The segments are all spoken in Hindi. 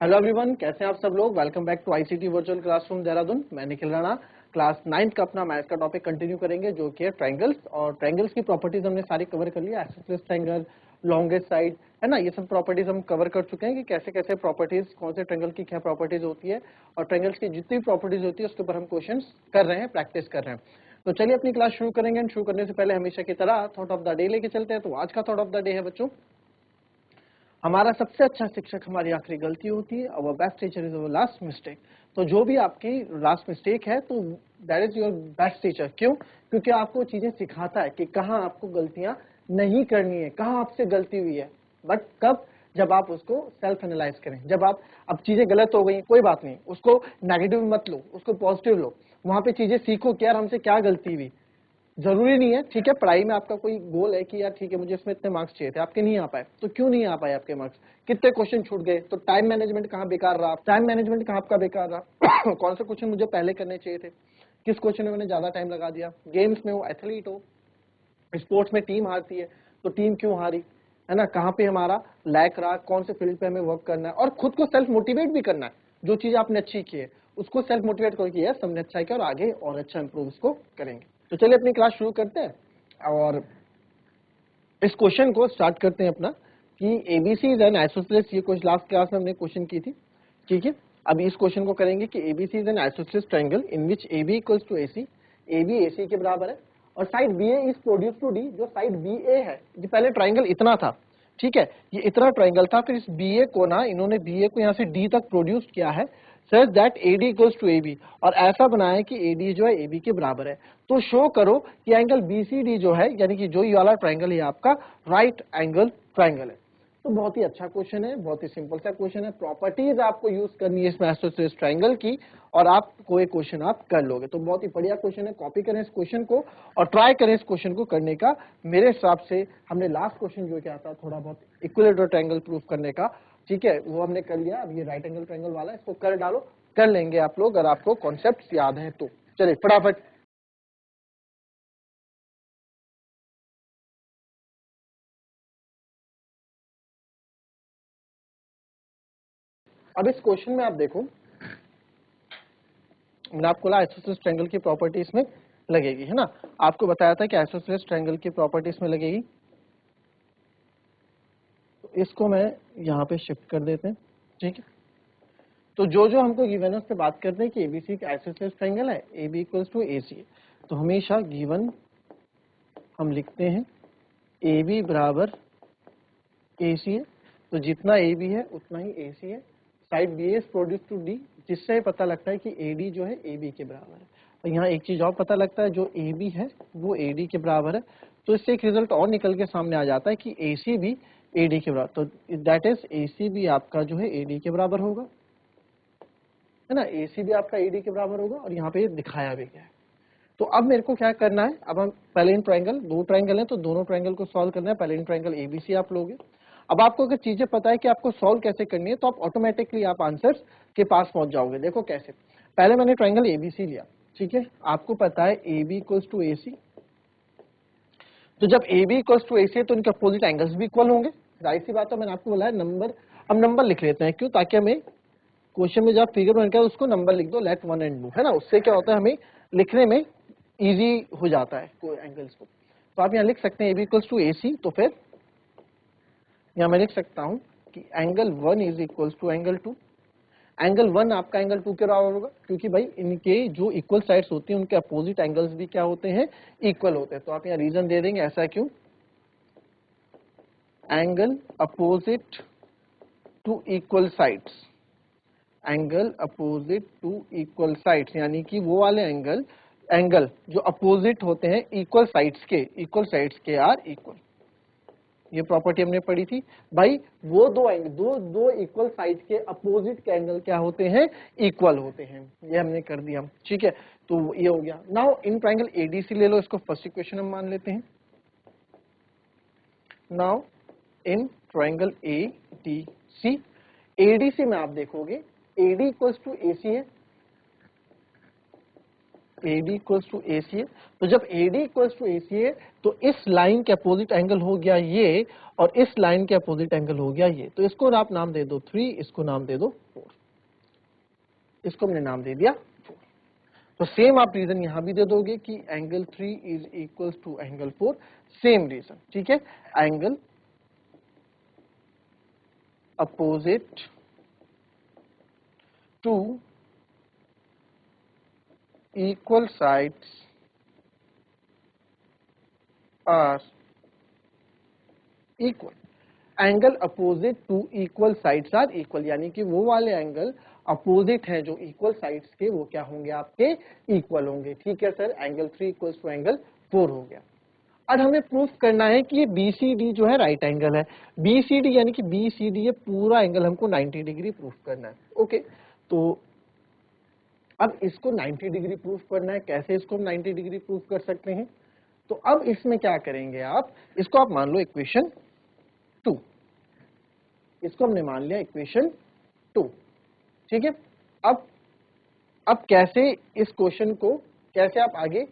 हेलो एवरीवन, कैसे हैं आप सब लोग। Welcome back to ICT virtual classroom Dehradun. मैं निखिल राणा क्लास 9th का अपना मैथ्स का टॉपिक कंटिन्यू करेंगे, जो कि है ट्रायंगल्स। और ट्रायंगल्स की प्रॉपर्टीज हमने सारी कवर कर लिया। आइसोसेलेस ट्रायंगल, लॉन्गेस्ट साइड, है ना, ये सब प्रॉपर्टीज हम कवर कर चुके हैं कि कैसे कैसे प्रॉपर्टीज, कौन से ट्रायंगल की क्या प्रॉपर्टीज होती है, और ट्रायंगल्स की जितनी भी प्रॉपर्टीज होती है उसके ऊपर हम क्वेश्चन कर रहे हैं, प्रैक्टिस कर रहे हैं। तो चलिए अपनी क्लास शुरू करेंगे। शुरू करने से पहले हमेशा की तरह थॉट ऑफ द डे लेके चलते हैं। तो आज का थॉट ऑफ द डे है बच्चों, हमारा सबसे अच्छा शिक्षक हमारी आखिरी गलती होती है। Our best teacher is our last mistake. तो जो भी आपकी लास्ट मिस्टेक है, तो that is your best teacher. क्यों? क्योंकि आपको चीजें सिखाता है कि कहाँ आपको गलतियां नहीं करनी है, कहाँ आपसे गलती हुई है। बट कब? जब आप उसको सेल्फ एनालाइज करें। जब आप, अब चीजें गलत हो गई, कोई बात नहीं, उसको नेगेटिव मत लो, उसको पॉजिटिव लो। वहां पे चीजें सीखो कि यार हमसे क्या गलती हुई। जरूरी नहीं है, ठीक है, पढ़ाई में आपका कोई गोल है कि यार ठीक है मुझे इसमें इतने मार्क्स चाहिए थे, आपके नहीं आ पाए, तो क्यों नहीं आ पाए आपके मार्क्स, कितने क्वेश्चन छूट गए, तो टाइम मैनेजमेंट कहाँ बेकार रहा, टाइम मैनेजमेंट कहाँ आपका बेकार रहा कौन से क्वेश्चन मुझे पहले करने चाहिए थे, किस क्वेश्चन में मैंने ज्यादा टाइम लगा दिया। गेम्स में हो, एथलीट हो, स्पोर्ट्स में टीम हारती है, तो टीम क्यों हारी, है ना, कहाँ पे हमारा लैक रहा, कौन से फील्ड पे हमें वर्क करना है, और खुद को सेल्फ मोटिवेट भी करना है। जो चीज आपने अच्छी की है उसको सेल्फ मोटिवेट करो कि यस हमने अच्छा किया और आगे और अच्छा इंप्रूव इसको करेंगे। तो चलिए अपनी क्लास शुरू करते हैं और इस क्वेश्चन को स्टार्ट करते हैं अपना कि एबीसी एंड आइसोसेलेस। ये कुछ लास्ट क्लास में हमने क्वेश्चन की थी, ठीक है। अब इस क्वेश्चन को करेंगे कि ABC and isosceles triangle in which AB equals to AC, AB AC के बराबर है और side BA is produce to D. जो साइड बीए है, जो पहले ट्रायंगल इतना था, ठीक है, ये इतना ट्रायंगल था, फिर इस बीए को ना इन्होंने बीए को यहाँ से डी तक प्रोड्यूस किया है such that AD equals to AB, और ऐसा बनाया कि एडी जो है एबी के बराबर है। तो शो करो कि एंगल बीसीडी जो है, यानी कि जो ये वाला ट्रायंगल है आपका राइट एंगल ट्रायंगल है। तो बहुत ही अच्छा क्वेश्चन है, बहुत ही सिंपल सा क्वेश्चन है। प्रॉपर्टीज आपको यूज करनी है इसमें आइसोसेलेस ट्रायंगल की, और आप कोई क्वेश्चन आप कर लोगे। तो बहुत ही बढ़िया क्वेश्चन है, कॉपी करें इस क्वेश्चन को और ट्राई करें इस क्वेश्चन को करने का। मेरे हिसाब से हमने लास्ट क्वेश्चन जो क्या था थोड़ा बहुत इक्विलेटरल ट्रायंगल प्रूफ करने का, ठीक है, वो हमने कर लिया। अब ये राइट एंगल ट्रायंगल वाला, इसको कर डालो, कर लेंगे आप लोग अगर आपको कॉन्सेप्ट याद है तो। चलिए फटाफट। अब इस क्वेश्चन में आप देखो, मैंने आपको बोला आइसोसेलेस ट्रायंगल की प्रॉपर्टी इसमें लगेगी, है ना। आपको बताया था कि आइसोसेलेस ट्रायंगल की प्रॉपर्टी इसमें लगेगी। तो इसको मैं यहाँ पे शिफ्ट कर देते हैं, ठीक है। तो जो जो हमको गिवन है उससे बात करते हैं कि एबीसी का आइसोसेलेस ट्रायंगल है, एबी इक्वल्स टू एसी है। तो हमेशा गिवन हम लिखते हैं ए बी बराबर ए सी है। तो जितना ए बी है उतना ही ए सी है। Side B S produce to D, जिससे पता लगता है कि ए डी जो है ए बी के बराबर है। और यहाँ एक चीज और पता लगता है, जो ए बी है वो ए डी के बराबर है। तो इससे एक रिजल्ट और निकल के सामने आ जाता है कि ए सी भी ए डी के बराबर। तो दैट इज ए सी भी आपका जो है ए डी के बराबर होगा, है ना। ए सी भी आपका ए डी के बराबर होगा, और यहाँ पे दिखाया भी गया है। तो अब मेरे को क्या करना है, अब हम पैरेलल ट्रायंगल, दो ट्रायंगल हैं तो दोनों ट्रायंगल को सॉल्व करना है। पैरेलल ट्रायंगल एबीसी आप लोगे। अब आपको अगर चीजें पता है कि आपको सॉल्व कैसे करनी है, तो आप ऑटोमेटिकली आप आंसर्स के पास पहुंच जाओगे। देखो कैसे, पहले मैंने ट्रायंगल एबीसी लिया, ठीक है, आपको पता है ए B equals to A C. तो जब ए B equals to A C है तो इनके अपोजिट एंगल्स भी इक्वल होंगे, जाहिर सी बात है। मैंने आपको बोला है नंबर, अब नंबर लिख लेते हैं, क्यों, ताकि हमें क्वेश्चन में जब फिगर बन है उसको नंबर लिख दो, लेट वन एंड टू, है ना। उससे क्या होता है, हमें लिखने में इजी हो जाता है कोई एंगल्स को। तो आप यहाँ लिख सकते हैं A B equals to A C. तो फिर यहाँ मैं लिख सकता हूँ कि angle one is equals to angle two. Angle one आपका एंगल टू के बराबर होगा, क्योंकि भाई इनके जो इक्वल साइड्स होती हैं उनके अपोजिट एंगल्स भी क्या होते हैं, इक्वल होते हैं। तो आप यहाँ रीजन दे देंगे ऐसा क्यों, angle opposite to equal sides, angle opposite to equal sides, यानी कि वो वाले एंगल, एंगल जो अपोजिट होते हैं इक्वल साइड्स के, इक्वल साइड्स के आर इक्वल। ये प्रॉपर्टी हमने पढ़ी थी भाई। वो दो एंगल, दो इक्वल साइड के अपोजिट के एंगल क्या होते हैं, इक्वल होते हैं। ये हमने कर दिया, ठीक है। तो ये हो गया। नाउ इन ट्रायंगल एडीसी ले लो, इसको फर्स्ट इक्वेशन हम मान लेते हैं। Now in triangle ADC, ADC में आप देखोगे एडी इक्वल्स टू एसी है, AD इक्वल्स टू ACA। तो जब AD इक्वल्स टू ACA तो इस लाइन के अपोजिट एंगल हो गया ये, और इस लाइन के अपोजिट एंगल हो गया ये। तो इसको आप नाम दे दो 3, इसको नाम दे दो 4, इसको हमने नाम दे दिया 4। तो सेम आप रीजन यहां भी दे दोगे कि angle 3 is equals to angle 4, same reason, ठीक है। Angle opposite to equal sides are equal। Angle opposite to equal sides are equal, यानी कि वो वाले एंगल अपोजिट हैं जो इक्वल साइड्स के, वो क्या होंगे आपके, इक्वल होंगे, ठीक है sir. Angle 3 equals to angle 4 हो गया। अब हमें प्रूफ करना है कि ये BCD जो है राइट एंगल है। BCD यानी कि BCD ये पूरा एंगल हमको 90 डिग्री प्रूफ करना है। ओके, तो अब इसको 90 डिग्री प्रूफ करना है। कैसे इसको हम 90 डिग्री प्रूफ कर सकते हैं? तो अब इसमें क्या करेंगे आप, इसको आप मान लो इक्वेशन 2, इसको हमने मान लिया इक्वेशन 2, ठीक है। अब कैसे इस क्वेश्चन को, कैसे आप आगे,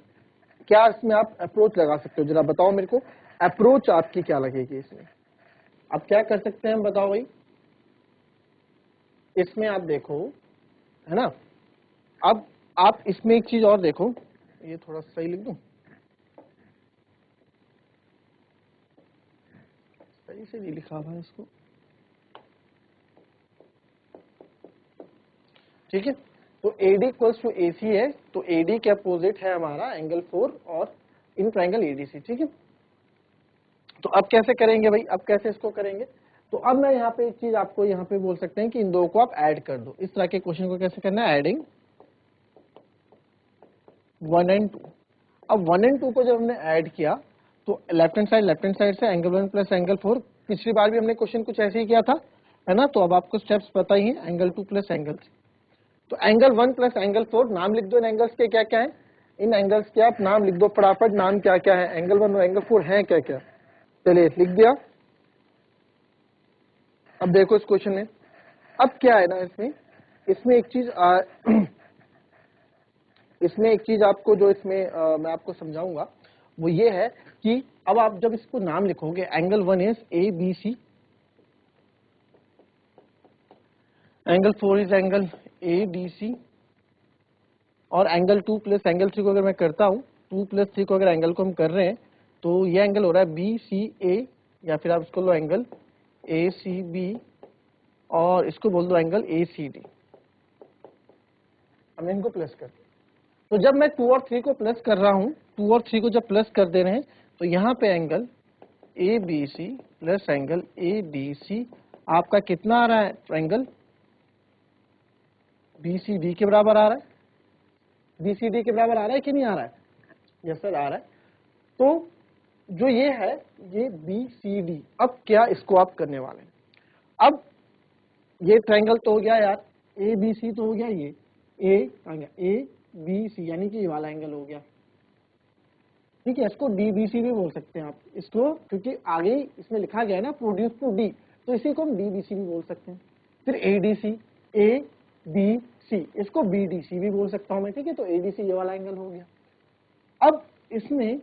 क्या इसमें आप अप्रोच लगा सकते हो, जरा बताओ मेरे को, अप्रोच आपकी क्या लगेगी इसमें? अब क्या कर सकते हैं हम, बताओ भाई। इसमें आप देखो, है ना, अब आप इसमें एक चीज और देखो, ये थोड़ा सही लिख दूं, सही से नहीं लिखा हुआ है इसको, ठीक है। तो AD इक्वल्स टू AC है, तो AD के अपोजिट है हमारा एंगल 4 और इन ट्राइंगल ADC, ठीक है। तो अब कैसे करेंगे भाई, अब कैसे इसको करेंगे? तो अब मैं यहाँ पे एक चीज आपको यहाँ पे बोल सकते हैं कि इन दो को आप ऐड कर दो। इस तरह के क्वेश्चन को कैसे करना है, एडिंग 1 एंड 2। अब 1 एंड 2 को जब हमने ऐड किया तो लेफ्ट हैंड साइड से एंगल 1 प्लस एंगल 4, पिछली बार भी हमने क्वेश्चन कुछ ऐसे ही किया था, है ना। तो अब आपको स्टेप्स पता ही है, एंगल 2 प्लस एंगल 3। तो एंगल 1 प्लस एंगल 4, नाम लिख दो इन एंगल्स के क्या क्या है, इन एंगल्स के आप नाम लिख दो फटाफट, नाम क्या क्या है, एंगल 1 और एंगल 4 है क्या क्या। चलिए लिख दिया। अब देखो इस क्वेश्चन में, अब क्या है ना, इसमें एक चीज इसमें एक चीज आपको जो इसमें मैं आपको समझाऊंगा वो ये है कि अब आप जब इसको नाम लिखोगे, angle 1 is ABC, angle 4 is angle ADC, और एंगल 2 प्लस एंगल 3 को अगर मैं करता हूं, 2 प्लस 3 को अगर एंगल को हम कर रहे हैं तो ये एंगल हो रहा है BCA, या फिर आप इसको लो एंगल ACB, और इसको बोल दो एंगल ACD। हमने इनको प्लस कर दिया। तो जब मैं 2 और 3 को प्लस कर रहा हूं, 2 और 3 को जब प्लस कर दे रहे हैं, तो यहां पे angle ABC plus angle ADC आपका कितना आ रहा है, एंगल BCD के बराबर आ रहा है। BCD के बराबर आ रहा है कि नहीं आ रहा है? यस सर आ रहा है। तो जो ये है, ये BCD, अब क्या इसको आप करने वाले हैं, अब ये ट्रायंगल तो हो गया यार, ABC तो हो गया, ये ABC यानी कि ये वाला एंगल हो गया, ठीक है। इसको DBC भी बोल सकते हैं आप इसको, क्योंकि आगे इसमें लिखा गया है ना प्रोड्यूस टू D, तो इसी को हम DBC भी बोल सकते हैं। फिर ADC, ABC, इसको BDC भी बोल सकता हूं मैं, ठीक है। तो ADC ये वाला एंगल हो गया। अब इसमें,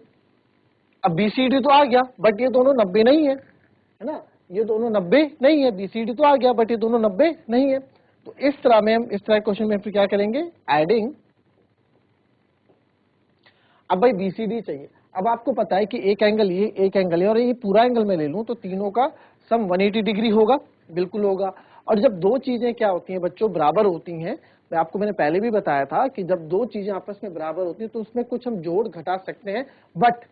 अब BCD तो आ गया, बट ये दोनों 90 नहीं है, है ना, ये दोनों 90 नहीं है। BCD तो आ गया बट ये दोनों 90 नहीं है। तो इस तरह में हम, इस तरह क्वेश्चन में फिर क्या करेंगे, एडिंग। अब भाई BCD चाहिए। अब आपको पता है कि एक एंगल ये, एक एंगल है, और ये पूरा एंगल मैं ले लूं तो तीनों का सम 180 डिग्री होगा, बिल्कुल होगा। और जब दो चीजें क्या होती हैं बच्चों, बराबर होती हैं, मैंने पहले भी बताया था कि जब दो चीजें आपस में बराबर होती हैं तो उसमें कुछ हम जोड़ घटा सकते हैं, बट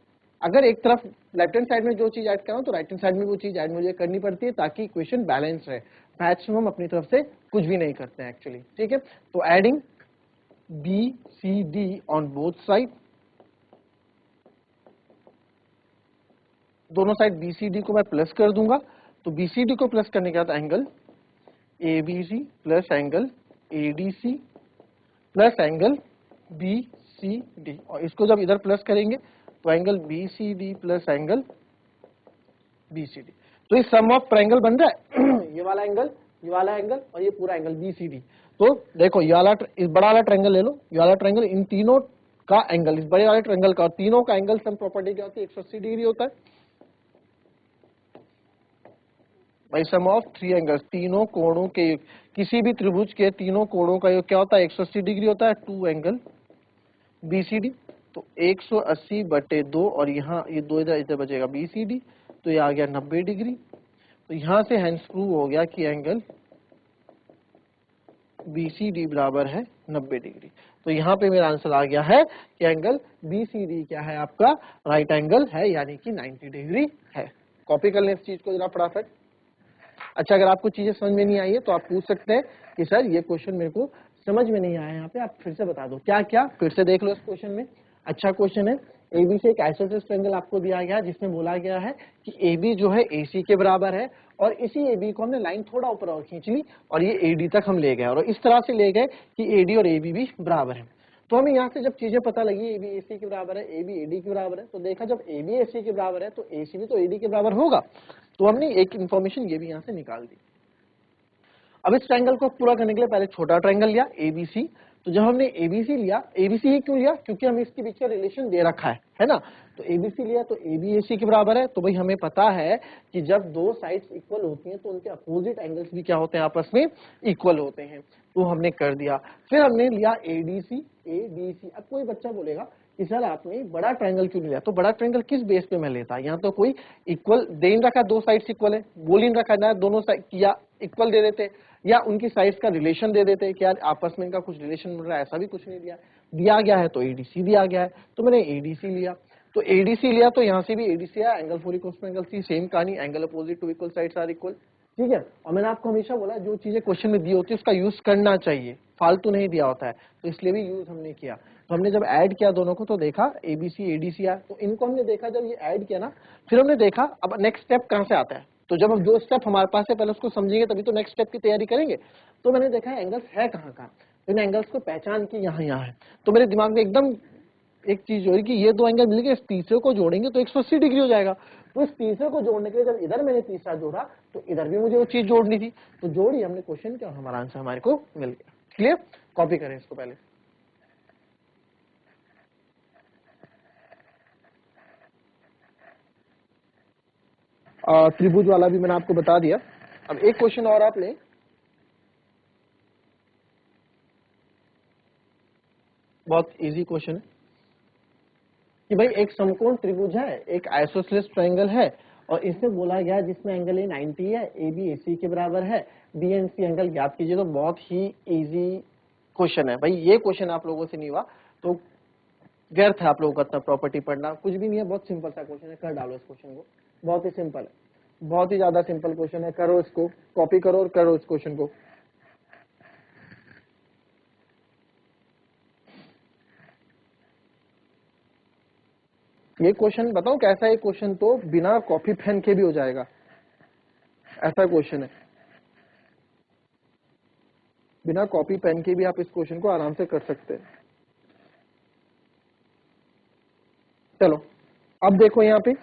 अगर एक तरफ लेफ्ट हैंड साइड में जो चीज ऐड कराऊं तो राइट हैंड साइड में वो चीज ऐड मुझे करनी पड़ती है, ताकि इक्वेशन बैलेंस रहे। मैक्सिमम अपनी तरफ से कुछ भी नहीं करते हैं एक्चुअली, ठीक है। तो adding BCD on both side, दोनों साइड BCD को मैं प्लस कर दूंगा, तो BCD को प्लस करने के बाद angle ABC plus angle ADC plus angle BCD, और इसको जब इधर प्लस करेंगे तो angle BCD plus angle BCD। तो ये सम ऑफ ट्रायंगल बन रहा है ये वाला एंगल, ये वाला एंगल और ये पूरा एंगल BCD। तो देखो ये वाला, बड़ा वाला ट्रायंगल ले लो, ये वाला ट्रायंगल, इन तीनों का एंगल, इस बड़े वाले ट्रायंगल का, और तीनों का एंगल सम प्रॉपर्टी क्या होती है, 180 डिग्री होता है by sum of three angles, तीनों कोणों के, किसी भी त्रिभुज के तीनों कोणों का योग क्या होता है, 180 डिग्री होता है, टू एंगल बीसीडी। तो 180 बटे 2, और यहाँ ये दो इधर इधर बचेगा बीसीडी, तो ये आ गया 90 डिग्री। तो यहाँ से हेंस प्रूव हो गया कि एंगल BCD बराबर है 90 डिग्री। तो यहाँ पे मेरा आंसर आ गया है कि एंगल BCD क्या है, आपका राइट एंगल है, यानी कि 90 डिग्री है। कॉपी कर लें इस चीज को जरा फटाफट। अच्छा, अगर आपको चीजें समझ में नहीं आई है तो आप पूछ सकते हैं कि सर ये क्वेश्चन मेरे को समझ में नहीं आया, यहाँ पे आप फिर से बता दो। क्या क्या, फिर से देख लो इस क्वेश्चन में। अच्छा क्वेश्चन है, AB से एक आइसोसेलेस ट्रायंगल आपको दिया गया है, जिसमें बोला गया है कि AB जो है AC के बराबर है, और इसी AB को हमने लाइन थोड़ा ऊपर और खींच ली, और ये AD तक हम ले गए, और इस तरह से ले गए कि AD और AB भी बराबर है। तो हमें यहाँ से जब चीजें पता लगी, AB AC के बराबर है, AB AD के बराबर है, तो देखा जब AB AC के बराबर है तो AC भी तो AD के बराबर होगा। तो हमने एक इंफॉर्मेशन ये भी यहाँ से निकाल दी। अब इस ट्रायंगल को पूरा करने के लिए पहले छोटा ट्रायंगल लिया ABC। तो जब हमने ABC लिया, ABC ही क्यों लिया, क्योंकि हमें इसके बीच का रिलेशन दे रखा है ना। तो ABC लिया तो AB AC के बराबर है, तो भाई हमें पता है कि जब दो साइड्स इक्वल होती हैं तो उनके अपोजिट एंगल्स भी क्या होते हैं, आपस में इक्वल होते हैं। तो हमने कर दिया। फिर हमने लिया ADC ABC। अब कोई बच्चा बोलेगा कि सर आपने बड़ा ट्रायंगल क्यों नहीं लिया, तो बड़ा ट्रायंगल किस बेस पे मैं लेता, यहाँ तो कोई इक्वल दे नहीं रखा, दो साइड्स इक्वल है, बोल ही नहीं रखा ना, दोनों साइड या इक्वल दे देते, या उनकी साइड्स का रिलेशन दे देते कि यार आपस में इनका कुछ रिलेशन बन रहा है, ऐसा भी कुछ नहीं दिया गया है। तो ADC दिया गया है, तो मैंने ADC लिया। तो ADC लिया तो यहाँ से भी ADC आया, angle 4 equals to angle C, same कहानी, angle opposite to equal sides are equal. ठीक है, और मैंने आपको हमेशा बोला जो चीजें क्वेश्चन में दी होती है उसका यूज करना चाहिए, फालतू नहीं दिया होता है, तो इसलिए भी यूज हमने किया। तो हमने जब ऐड किया दोनों को तो देखा ABC ADC आया, तो इनको हमने देखा, जब ये ऐड किया ना, फिर हमने देखा अब नेक्स्ट स्टेप कहाँ से आता है। तो जब अब जो स्टेप हमारे पास है पहले उसको समझेंगे तभी तो नेक्स्ट स्टेप की तैयारी करेंगे। तो मैंने देखा एंगल्स है कहाँ कहाँ, इन एंगल्स को पहचान की यहाँ है। तो मेरे दिमाग में एकदम एक चीज हो रही कि ये दो एंगल मिलके इस तीसरे को जोड़ेंगे तो 180 डिग्री हो जाएगा। तो इस तीसरे को जोड़ने के लिए जब इधर मैंने तीसरा जोड़ा तो इधर भी मुझे वो चीज जोड़नी थी, तो जोड़ी हमने क्वेश्चन किया और हमारा आंसर हमारे को मिल गया। क्लियर, कॉपी करें इसको पहले। त्रिभुज वाला भी मैंने आपको बता दिया। अब एक क्वेश्चन और आप लें, बहुत इजी क्वेश्चन है कि भाई एक समकोण त्रिभुज है, एक आइसोसेलेस ट्रायंगल है, और इसमें बोला गया जिसमें एंगल ए 90 है, AB AC के बराबर है, B एंड C एंगल ज्ञात कीजिए। तो बहुत ही इजी क्वेश्चन है भाई, ये क्वेश्चन आप लोगों से नहीं हुआ तो व्यर्थ है आप लोगों का इतना प्रॉपर्टी पढ़ना, कुछ भी नहीं है, बहुत सिंपल सा क्वेश्चन है, कर डालो इस क्वेश्चन को, बहुत ही सिंपल है, बहुत ही ज्यादा सिंपल क्वेश्चन है। करो इसको, कॉपी करो और करो इस क्वेश्चन को। ये क्वेश्चन बताओ कैसा है, क्वेश्चन तो बिना कॉपी पेन के भी हो जाएगा, ऐसा क्वेश्चन है, बिना कॉपी पेन के भी आप इस क्वेश्चन को आराम से कर सकते हैं। चलो अब देखो यहाँ पे,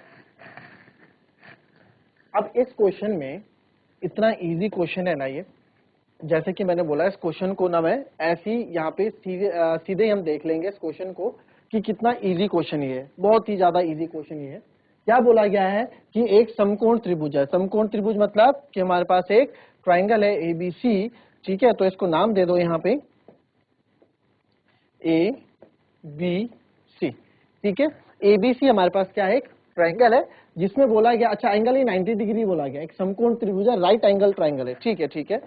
अब इस क्वेश्चन में इतना इजी क्वेश्चन है ना ये, जैसे कि मैंने बोला इस क्वेश्चन को ना मैं ऐसे ही यहाँ पे सीधे हम देख लेंगे इस क्वेश्चन को कि कितना इजी क्वेश्चन ये है, बहुत ही ज्यादा इजी क्वेश्चन ये है। क्या बोला गया है कि एक समकोण त्रिभुज है, समकोण त्रिभुज मतलब कि हमारे पास एक ट्राइंगल है ABC, ठीक है, तो इसको नाम दे दो यहाँ पे ABC, ठीक है। ABC हमारे पास क्या है, एक ट्राइंगल है जिसमें बोला गया, अच्छा एंगल ही 90 डिग्री बोला गया, एक समकोण त्रिभुज है, राइट एंगल ट्राइंगल है, ठीक है ठीक है।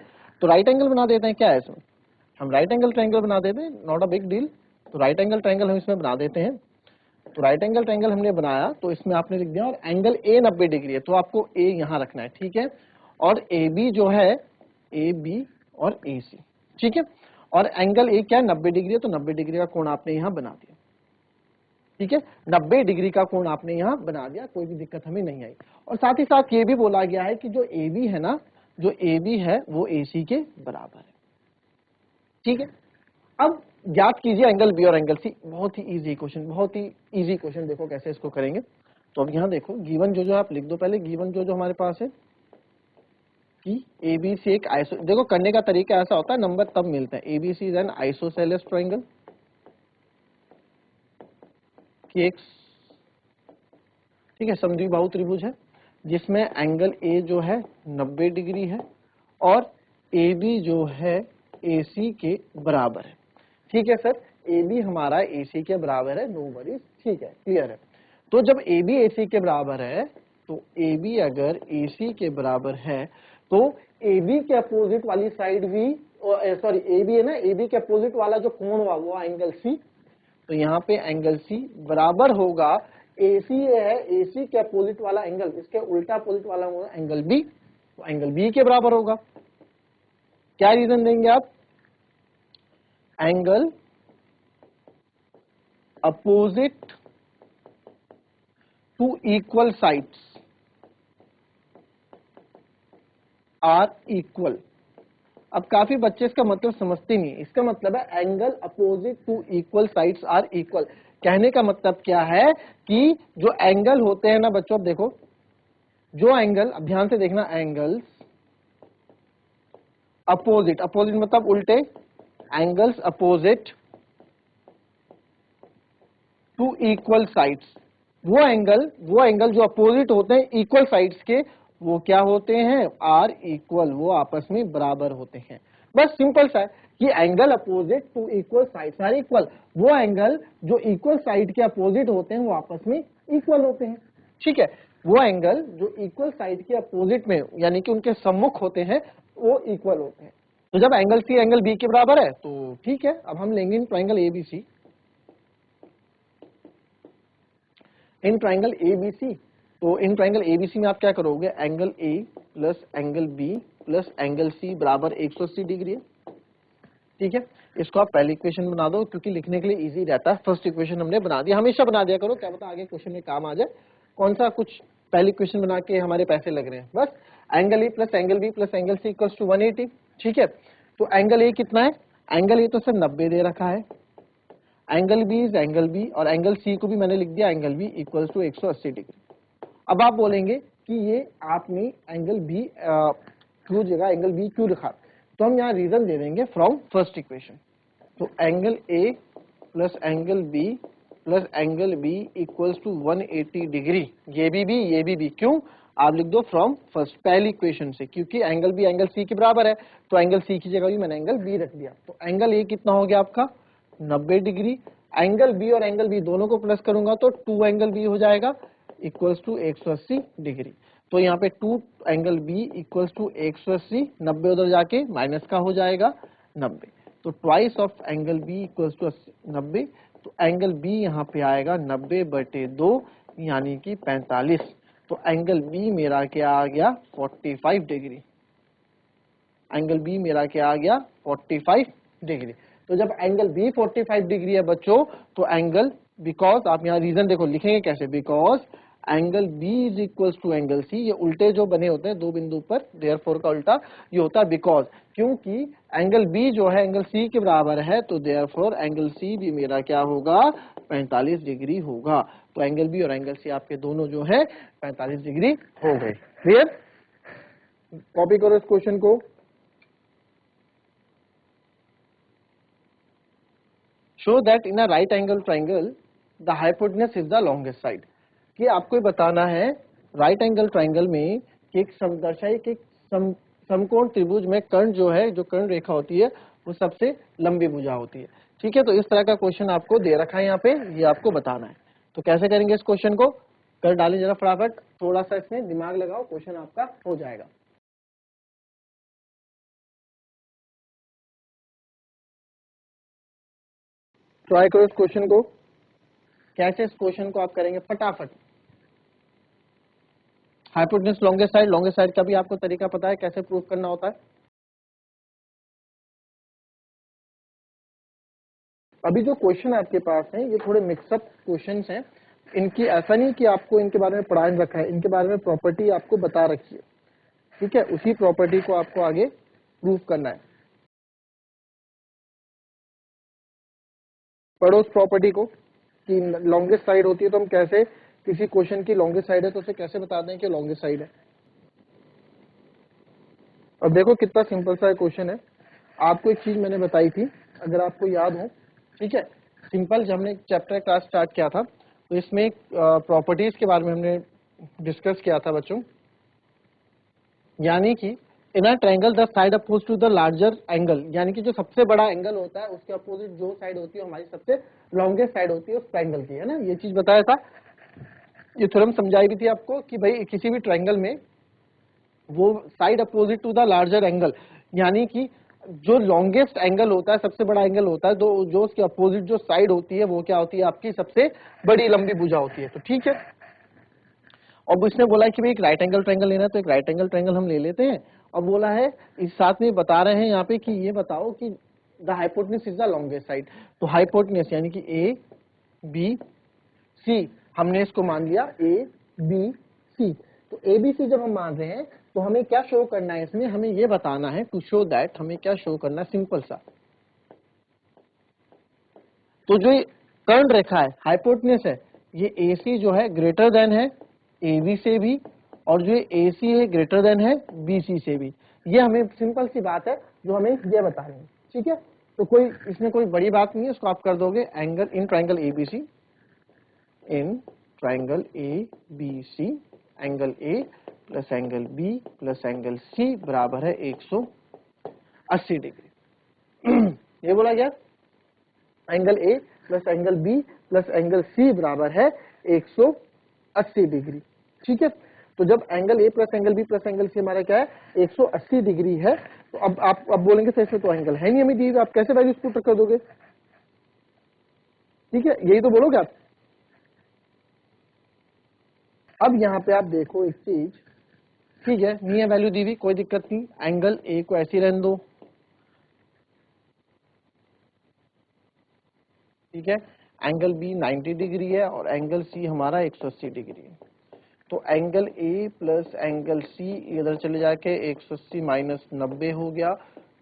तो राइट एंगल बना देते हैं, क्या है इसमें, हम राइट एंगल ट्राइंगल बना देते हैं, नॉट अ बिग डील। तो राइट एंगल ट्राइंगल हम इसमें बना देते हैं। तो राइट एंगल ट्राइंगल हमने बनाया तो इसमें आपने लिख दिया, और एंगल A 90 डिग्री है, तो आपको A यहाँ रखना है, ठीक है। और AB जो है AB और AC, ठीक है। और एंगल A क्या है, 90 डिग्री है, तो 90 डिग्री का कोण आपने यहाँ बना दिया, ठीक है, 90 डिग्री का कोण आपने यहाँ बना दिया, कोई भी दिक्कत हमें नहीं आई। और साथ ही साथ ये भी बोला गया है कि जो AB है ना, जो AB है वो AC के बराबर है, ठीक है। अब ज्ञात कीजिए एंगल बी और एंगल सी, बहुत ही इजी क्वेश्चन, बहुत ही इजी क्वेश्चन, देखो कैसे इसको करेंगे। तो अब यहाँ देखो गिवन जो आप लिख दो पहले, गिवन जो हमारे पास है कि ABC एक आइसो, देखो करने का तरीका ऐसा होता है, नंबर तब मिलते हैं, ABC is an isosceles triangle, कि एक, ठीक है, समद्विबाहु त्रिभुज है जिसमें एंगल ए जो है 90 डिग्री है और ए बी जो है ए सी के बराबर है। ठीक है सर, ए बी हमारा ए सी के बराबर है, नो वरीज, ठीक है, क्लियर है। तो जब ए बी ए सी के बराबर है, तो ए बी अगर ए सी के बराबर है तो ए बी के अपोजिट वाली साइड भी, सॉरी ए बी है ना, ए बी के अपोजिट वाला जो कोण हुआ वो एंगल सी, तो यहाँ पे एंगल सी बराबर होगा ए सी है, ए सी के अपोजिट वाला एंगल, इसके उल्टा अपोजिट वाला एंगल बी, तो एंगल बी के बराबर होगा। क्या रीजन देंगे आप? Angle opposite to equal sides are equal. अब काफी बच्चे इसका मतलब समझते नहीं, इसका मतलब है angle opposite to equal sides are equal. कहने का मतलब क्या है कि जो एंगल होते हैं ना बच्चों, अब देखो जो एंगल, अब ध्यान से देखना, एंगल्स अपोजिट, अपोजिट मतलब उल्टे, angles opposite to equal sides, वो एंगल जो अपोजिट होते हैं इक्वल साइड्स के, वो क्या होते हैं? आर इक्वल, वो आपस में बराबर होते हैं। बस सिंपल सा है कि angle opposite to equal sides are equal, वो एंगल जो इक्वल साइड के अपोजिट होते हैं वो आपस में इक्वल होते हैं। ठीक है, वो एंगल जो इक्वल साइड के अपोजिट में, यानी कि उनके सम्मुख होते हैं, वो इक्वल होते हैं। तो जब एंगल सी एंगल बी के बराबर है तो ठीक है, अब हम लेंगे in triangle A B C, in triangle A B C. तो इन ट्राइंगल एबीसी में आप क्या करोगे? Angle A plus angle B plus angle C बराबर 180 डिग्री है। ठीक है, इसको आप पहली इक्वेशन बना दो क्योंकि लिखने के लिए इजी रहता है। फर्स्ट इक्वेशन हमने बना दिया, हमेशा बना दिया करो, क्या पता आगे क्वेश्चन में काम आ जाए। कौन सा कुछ पहली इक्वेशन बना के हमारे पैसे लग रहे हैं। बस angle A plus angle B plus angle C equals to 180। ठीक है, तो एंगल ए कितना है? एंगल ए तो सर 90 दे रखा है, angle B is angle B, और एंगल सी को भी मैंने लिख दिया angle B equals to 180 degree. अब आप बोलेंगे कि ये आपने एंगल बी क्यों जगह एंगल बी क्यों लिखा? तो हम यहाँ रीजन दे देंगे फ्रॉम फर्स्ट इक्वेशन। तो angle A plus angle B plus angle B equals to 180 degree, ये भी क्यों? आप लिख दो फ्रॉम फर्स्ट, पहली इक्वेशन से, क्योंकि एंगल बी एंगल सी के बराबर है, तो एंगल सी की जगह भी मैंने एंगल बी रख दिया। तो एंगल ए कितना हो गया आपका? 90 डिग्री। एंगल बी और एंगल बी दोनों को प्लस करूंगा तो 2 एंगल बी हो जाएगा इक्वल्स टू 180 डिग्री। तो यहाँ पे 2 एंगल बी इक्वल्स टू 180, 90 उधर जाके माइनस का हो जाएगा 90, तो twice of angle B equals to 90। तो एंगल बी यहाँ पे आएगा 90/2 यानी कि 45। तो एंगल बी मेरा क्या आ गया? 45 डिग्री। एंगल बी मेरा क्या आ गया? 45 डिग्री। तो जब एंगल बी 45 डिग्री है बच्चों, तो एंगल, बिकॉज आप यहाँ रीजन देखो लिखेंगे कैसे, because angle B is equal to angle C, ये उल्टे जो बने होते हैं दो बिंदु पर, देयरफॉर का उल्टा ये होता है बिकॉज, क्योंकि एंगल बी जो है एंगल सी के बराबर है, तो देयरफॉर एंगल सी भी मेरा क्या होगा? 45 डिग्री होगा। तो एंगल बी और एंगल सी आपके दोनों जो है 45 डिग्री हो गए। क्लियर? कॉपी करो इस क्वेश्चन को। Show that in a right angle triangle the hypotenuse is the longest side. कि आपको ये बताना है राइट एंगल ट्राइंगल में कि एक समदर्शाई के समकोण त्रिभुज में कर्ण जो है, जो कर्ण रेखा होती है वो सबसे लंबी भुजा होती है। ठीक है, तो इस तरह का क्वेश्चन आपको दे रखा है यहाँ पे, ये आपको बताना है। तो कैसे करेंगे इस क्वेश्चन को? कर डालें जरा फटाफट, थोड़ा सा इसमें दिमाग लगाओ, क्वेश्चन आपका हो जाएगा। ट्राई करो इस क्वेश्चन को। कैसे इस क्वेश्चन को आप करेंगे फटाफट? हाइपोटेनस लॉन्गेस्ट साइड का भी आपको तरीका पता है कैसे प्रूव करना होता है? अभी जो क्वेश्चन आपके पास है ये थोड़े मिक्सअप क्वेश्चंस हैं, इनकी ऐसा नहीं कि आपको इनके बारे में पढ़ा रखा है, इनके बारे में प्रॉपर्टी आपको बता रखी है। ठीक है, उसी प्रॉपर्टी को आपको आगे प्रूव करना है। पढ़ो उस प्रॉपर्टी को कि लॉन्गेस्ट साइड होती है तो हम कैसे, किसी क्वेश्चन की लॉन्गेस्ट साइड है तो उसे कैसे बता दें कि लॉन्गेस्ट साइड है। अब देखो कितना सिंपल सा क्वेश्चन है। आपको एक चीज मैंने बताई थी, अगर आपको याद हो, ठीक है, सिंपल, जब हमने चैप्टर क्लास स्टार्ट किया था तो इसमें प्रॉपर्टीज के बारे में हमने डिस्कस किया था बच्चों, यानी कि in a triangle the side oppose to the larger angle, यानी कि जो सबसे बड़ा एंगल होता है उसके अपोजिट जो साइड होती है हमारी सबसे लॉन्गेस्ट साइड होती है उस ट्रायंगल की, है ना, ये चीज बताया था। ये थ्योरम समझाई भी थी आपको कि भाई किसी भी ट्रायंगल में वो side opposite to the larger angle, यानी कि जो लॉन्गेस्ट एंगल होता है, सबसे बड़ा एंगल होता है, तो जो उसके अपोजिट जो साइड होती है वो क्या होती है, आपकी सबसे बड़ी लंबी भुजा होती है। तो ठीक है, अब उसने बोला है कि भाई एक राइट एंगल ट्रायंगल लेना है, तो एक राइट एंगल ट्रायंगल हम ले लेते हैं। अब बोला है इस साथ में बता रहे हैं यहाँ पे कि ये बताओ कि the hypotenuse is the longest side. तो हाइपोटेन्यूज यानी कि ए बी सी, हमने इसको मान लिया ए बी सी। तो ए बी सी जब हम मान रहे हैं तो हमें क्या शो करना है, इसमें हमें ये बताना है, टू शो दैट, हमें क्या शो करना है, सिंपल सा। तो जो कर्ण रेखा है हाइपोटेन्यूज है, ये ए सी जो है ग्रेटर देन है ए बी से भी, और जो ए सी है ग्रेटर देन है बी सी से भी। ये हमें सिंपल सी बात है जो हमें ये बतानी है, ठीक है। तो कोई इसमें कोई बड़ी बात नहीं है, उसको आप कर दोगे angle in triangle A B C, in triangle A B C angle A plus angle B plus angle C बराबर है 180 डिग्री। ये बोला गया angle A plus angle B plus angle C बराबर है 180 डिग्री, ठीक है। तो जब angle A plus angle B plus angle C हमारा क्या है 180 डिग्री है, तो अब आप बोलेंगे सर इसमें तो एंगल है नहीं हमें दी, आप कैसे वैल्यूज पुट कर दोगे, ठीक है, यही तो बोलोगे आप। अब यहाँ पे आप देखो एक चीज, ठीक है, नहीं है वैल्यू दी हुई, कोई दिक्कत नहीं, एंगल ए को ऐसे रहने दो, ठीक है। एंगल बी 90 डिग्री है और एंगल सी हमारा 180 डिग्री है। तो angle A plus angle C इधर चले जाके 180 माइनस 90 हो गया,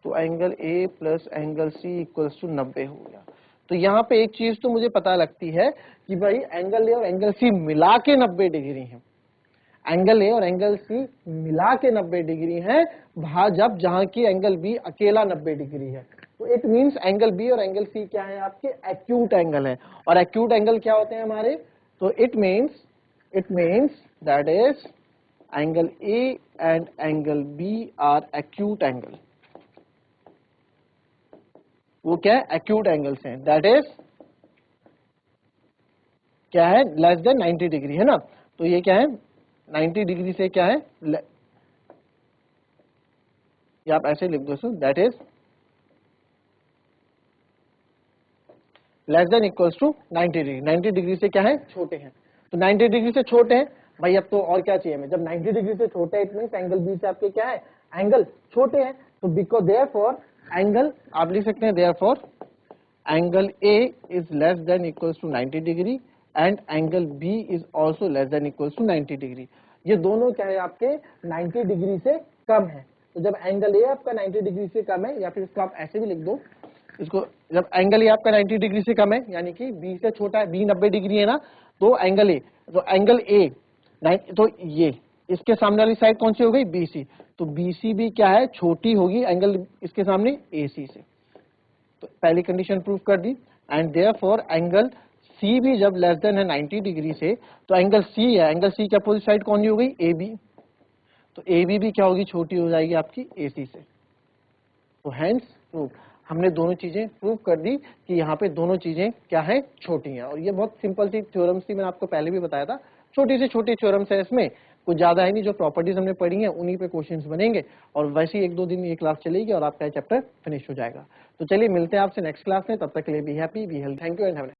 तो angle A plus angle C equals to 90 हो गया। तो यहाँ पे एक चीज तो मुझे पता लगती है कि भाई एंगल ए और एंगल सी मिला के 90 डिग्री है, एंगल ए और एंगल सी मिला के 90 डिग्री है, जब जहां की एंगल बी अकेला 90 डिग्री है। तो इट मींस एंगल बी और एंगल सी क्या है, आपके एक्यूट एंगल है। और एक्यूट एंगल क्या होते हैं हमारे, तो it means that is angle A and angle B are acute angle. वो क्या है, एक्यूट एंगल्स हैं, दैट इज क्या है, लेस देन 90 डिग्री, है ना। तो ये क्या है 90 डिग्री से क्या है, ये आप ऐसे लिख दो, that is less than equals to 90 degree. 90 degree से क्या है, छोटे हैं। तो 90 डिग्री से छोटे हैं भाई, अब तो और क्या चाहिए हमें, जब 90 डिग्री से छोटे हैं इट मींस एंगल बी से आपके क्या है, एंगल छोटे हैं। तो बिकॉज देयरफॉर एंगल आप लिख सकते हैं, therefore angle A is less than equals to 90 degree and angle B is also less than equals to 90 degree. ये दोनों क्या है आपके 90 डिग्री से कम है। तो जब एंगल ए आपका 90 डिग्री से कम है, या फिर इसको आप ऐसे भी लिख दो, इसको जब एंगल ए आपका 90 डिग्री से कम है यानी कि बी से छोटा है, बी 90 डिग्री है ना, तो एंगल ए, तो एंगल ए तो ये इसके सामने वाली साइड कौन सी हो गई, बीसी। तो बीसी भी क्या है, छोटी होगी एंगल इसके सामने एसी से। तो पहली कंडीशन प्रूव कर दी। एंड देयरफॉर एंगल सी भी जब लेस देन है 90 डिग्री से, तो एंगल सी है, एंगल सी की अपोजिट साइड कौन सी हो गई, ए बी। तो ए बी भी क्या होगी, छोटी हो जाएगी आपकी एसी से। तो हैंस प्रूव, हमने दोनों चीजें प्रूव कर दी कि यहाँ पे दोनों चीजें क्या है, छोटी हैं। और ये बहुत सिंपल सी थ्योरम्स थी, मैंने आपको पहले भी बताया था, छोटी से छोटी थ्योरम्स है, इसमें कुछ ज्यादा है नहीं। जो प्रॉपर्टीज हमने पढ़ी हैं उन्हीं पे क्वेश्चंस बनेंगे, और वैसे ही 1-2 दिन ये क्लास चलेगी और आपका चैप्टर फिनिश हो जाएगा। तो चलिए मिलते हैं आपसे नेक्स्ट क्लास में, तब तक के लिए be happy, be health, thank you and have